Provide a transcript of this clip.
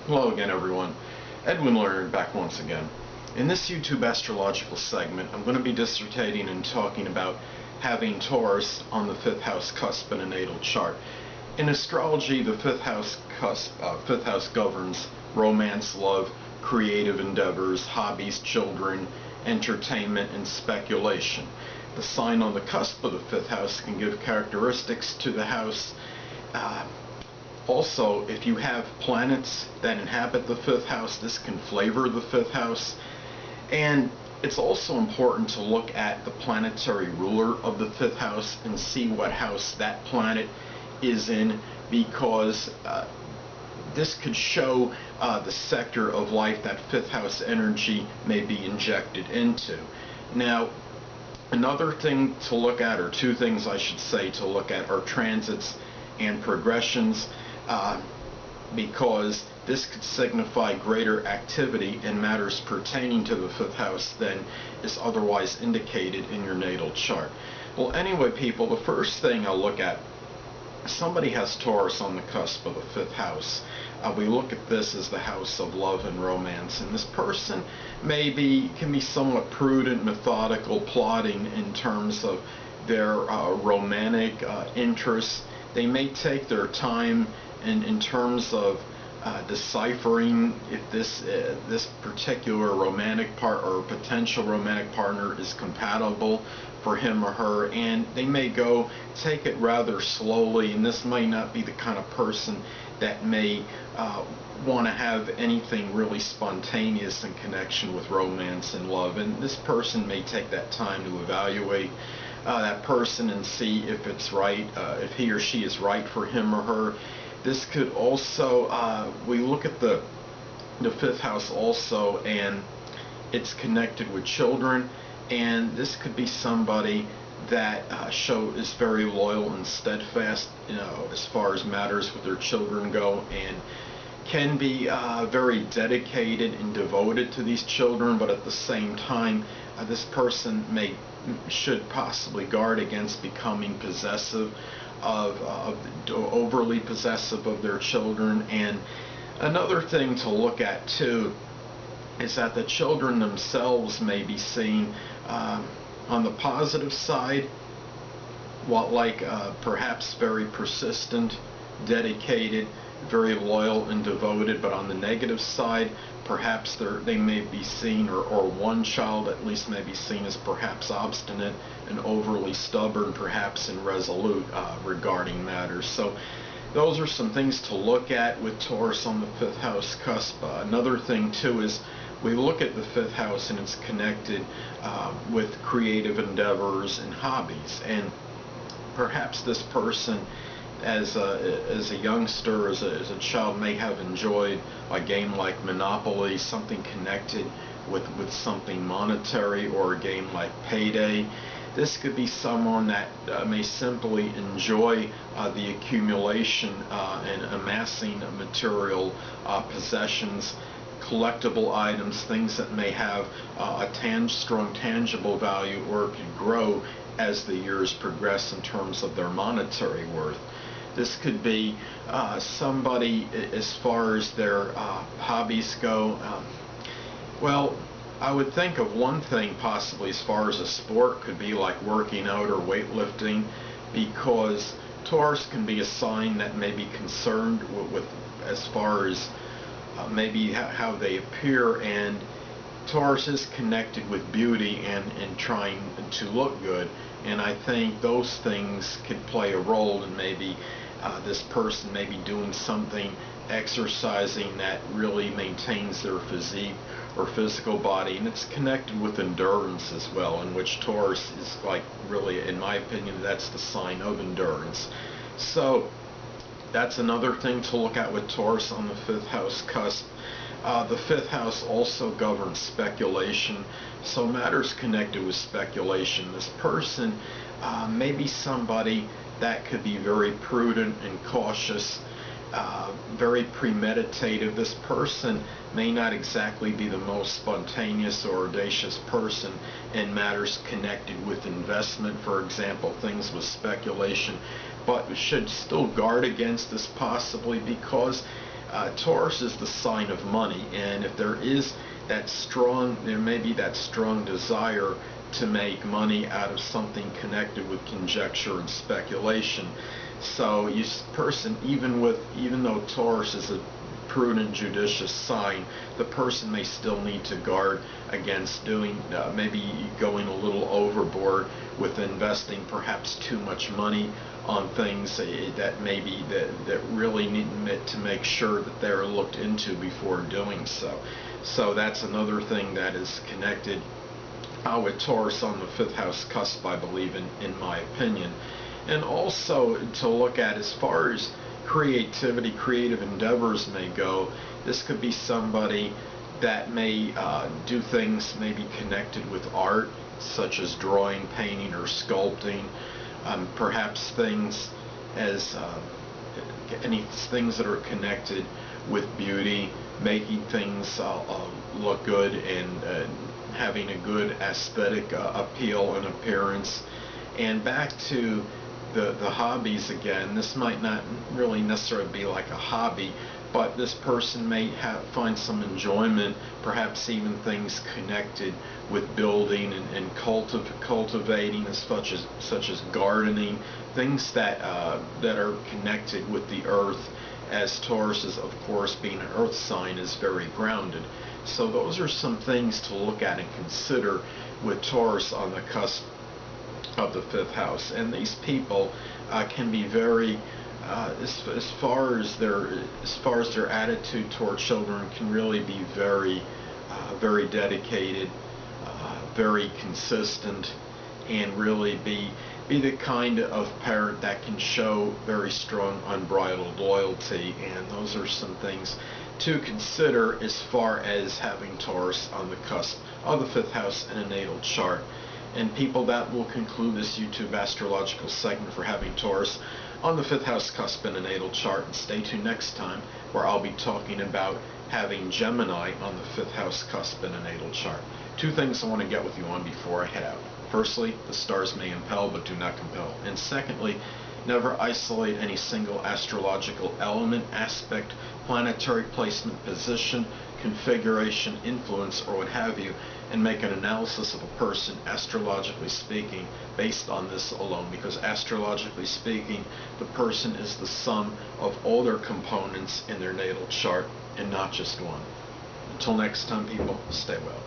Hello again, everyone. Edwin Learnard back once again. In this YouTube astrological segment, I'm going to be dissertating and talking about having Taurus on the fifth house cusp in a natal chart. In astrology, the fifth house governs romance, love, creative endeavors, hobbies, children, entertainment, and speculation. The sign on the cusp of the fifth house can give characteristics to the house. Also, if you have planets that inhabit the fifth house, this can flavor the fifth house. And it's also important to look at the planetary ruler of the fifth house and see what house that planet is in, because this could show the sector of life that fifth house energy may be injected into. Now, another thing to look at, or two things I should say to look at, are transits and progressions, because this could signify greater activity in matters pertaining to the fifth house than is otherwise indicated in your natal chart. Well, anyway, people, the first thing I'll look at, somebody has Taurus on the cusp of the fifth house. We look at this as the house of love and romance, and this person can be somewhat prudent, methodical, plotting in terms of their romantic interests. They may take their time in terms of deciphering if this particular romantic part or potential romantic partner is compatible for him or her, and they may take it rather slowly, and this may not be the kind of person that may want to have anything really spontaneous in connection with romance and love, and this person may take that time to evaluate that person and see if it's right, if he or she is right for him or her. This could also, we look at the fifth house also, and it's connected with children, and this could be somebody that is very loyal and steadfast, as far as matters with their children go, and can be very dedicated and devoted to these children, but at the same time, this person should possibly guard against becoming possessive overly possessive of their children. And another thing to look at too is that the children themselves may be seen on the positive side, perhaps very persistent, dedicated, very loyal and devoted, but on the negative side, perhaps they may be seen, or one child at least may be seen as perhaps obstinate and overly stubborn, perhaps irresolute regarding matters. So those are some things to look at with Taurus on the fifth house cusp. Another thing too is we look at the fifth house and it's connected with creative endeavors and hobbies, and perhaps this person as a youngster, as a child, may have enjoyed a game like Monopoly, something connected with something monetary, or a game like Payday. This could be someone that may simply enjoy the accumulation and amassing material possessions, collectible items, things that may have a strong tangible value, or could grow as the years progress in terms of their monetary worth. This could be somebody, as far as their hobbies go. Well, I would think of one thing possibly as far as a sport could be like working out or weightlifting, because Taurus can be a sign that may be concerned with as far as maybe how they appear, and Taurus is connected with beauty and trying to look good, and I think those things could play a role in maybe this person may be doing something, exercising, that really maintains their physique or physical body, and it's connected with endurance as well, in which Taurus is, like, really, in my opinion, that's the sign of endurance. So that's another thing to look at with Taurus on the fifth house cusp. The fifth house also governs speculation, so matters connected with speculation. This person may be somebody that could be very prudent and cautious, very premeditative. This person may not exactly be the most spontaneous or audacious person in matters connected with investment, for example, things with speculation, but should still guard against this possibly, because Taurus is the sign of money, and if there may be that strong desire to make money out of something connected with conjecture and speculation. So even though Taurus is a prudent, judicious sign, the person may still need to guard against maybe going a little overboard with investing perhaps too much money on things that really need to make sure that they're looked into before doing so. So that's another thing that is connected with Taurus on the 5th house cusp, I believe, in my opinion. And also to look at as far as creativity, creative endeavors may go, this could be somebody that may do things maybe connected with art, such as drawing, painting, or sculpting. Perhaps things that are connected with beauty, making things look good and having a good aesthetic appeal and appearance. And back to the hobbies again, this might not really necessarily be like a hobby, but this person may find some enjoyment, perhaps even things connected with building and cultivating, such as gardening, things that are connected with the earth, as Taurus is, of course, being an earth sign, is very grounded. So those are some things to look at and consider with Taurus on the cusp of the 5th house. And these people can be very as far as their attitude toward children, can really be very dedicated, very consistent, and really be the kind of parent that can show very strong unbridled loyalty. And those are some things to consider as far as having Taurus on the cusp of the 5th house in a natal chart. And people, that will conclude this YouTube astrological segment for having Taurus on the 5th house cusp in a natal chart. And stay tuned next time, where I'll be talking about having Gemini on the 5th house cusp in a natal chart. Two things I want to get with you on before I head out. Firstly, the stars may impel but do not compel. And secondly, never isolate any single astrological element, aspect, planetary placement, position, configuration, influence, or what have you, and make an analysis of a person, astrologically speaking, based on this alone. Because astrologically speaking, the person is the sum of all their components in their natal chart and not just one. Until next time, people, stay well.